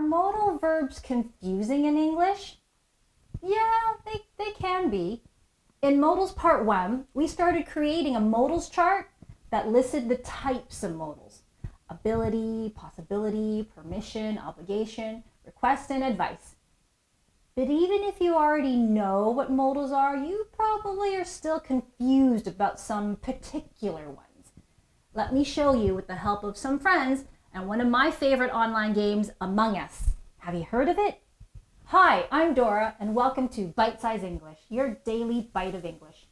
modal verbs confusing in English? Yeah, they can be. In Modals Part 1, we started creating a modals chart that listed the types of modals: ability, possibility, permission, obligation, request, and advice. But even if you already know what modals are, you probably are still confused about some particular ones. Let me show you with the help of some friends and one of my favorite online games, Among Us. Have you heard of it? Hi, I'm Dora, and welcome to Bite Size English, your daily bite of English.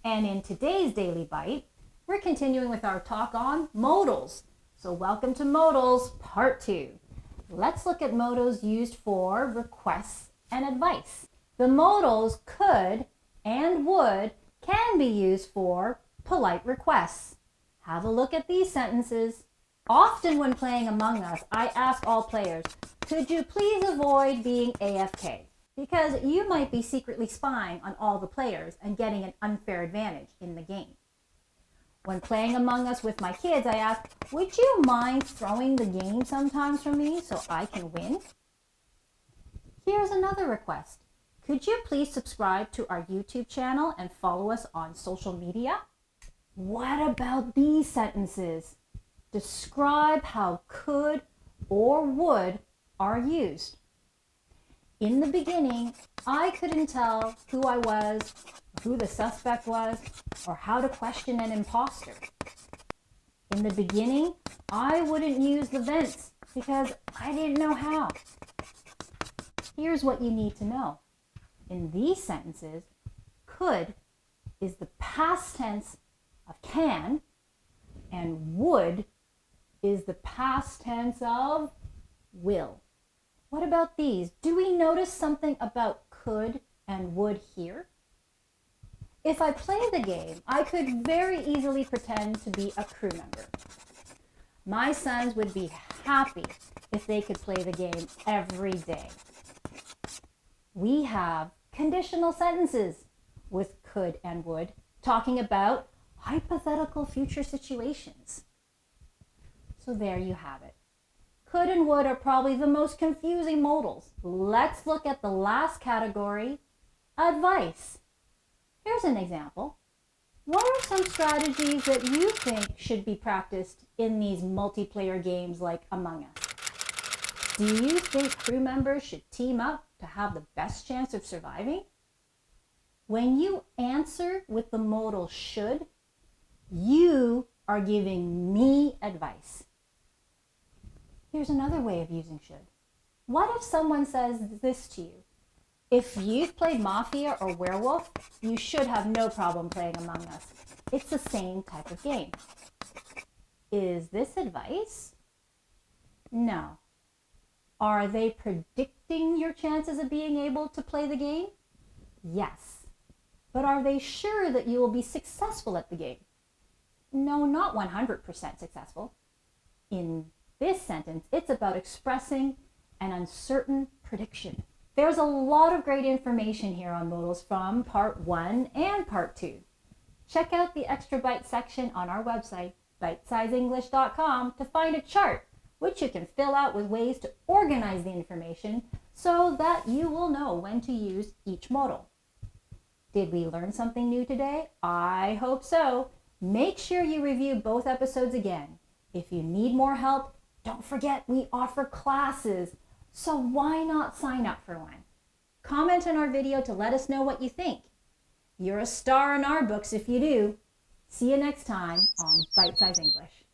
And in today's Daily Bite, we're continuing with our talk on modals. So welcome to Modals Part 2. Let's look at modals used for requests and advice. The modals could and would can be used for polite requests. Have a look at these sentences. Often when playing Among Us, I ask all players, could you please avoid being AFK? Because you might be secretly spying on all the players and getting an unfair advantage in the game. When playing Among Us with my kids, I ask, would you mind throwing the game sometimes for me so I can win? Here's another request. Could you please subscribe to our YouTube channel and follow us on social media? What about these sentences? Describe how could or would are used. In the beginning, I couldn't tell who I was, who the suspect was, or how to question an imposter. In the beginning, I wouldn't use the vents because I didn't know how. Here's what you need to know. In these sentences, could is the past tense of can, and would is the past tense of will. What about these? Do we notice something about could and would here? If I play the game, I could very easily pretend to be a crew member. My sons would be happy if they could play the game every day. We have conditional sentences with could and would, talking about hypothetical future situations. So there you have it. Could and would are probably the most confusing modals. Let's look at the last category, advice. Here's an example. What are some strategies that you think should be practiced in these multiplayer games like Among Us? Do you think crew members should team up to have the best chance of surviving? When you answer with the modal should, you are giving me advice. Here's another way of using should. What if someone says this to you? If you've played Mafia or Werewolf, you should have no problem playing Among Us. It's the same type of game. Is this advice? No. Are they predicting your chances of being able to play the game? Yes. But are they sure that you will be successful at the game? No, not 100% successful. In this sentence, it's about expressing an uncertain prediction. There's a lot of great information here on modals from Part 1 and Part 2. Check out the Extra Bite section on our website, bitesizeenglish.com, to find a chart, which you can fill out with ways to organize the information so that you will know when to use each modal. Did we learn something new today? I hope so. Make sure you review both episodes again. If you need more help, don't forget we offer classes, so why not sign up for one? Comment on our video to let us know what you think. You're a star in our books if you do. See you next time on Bite Size English.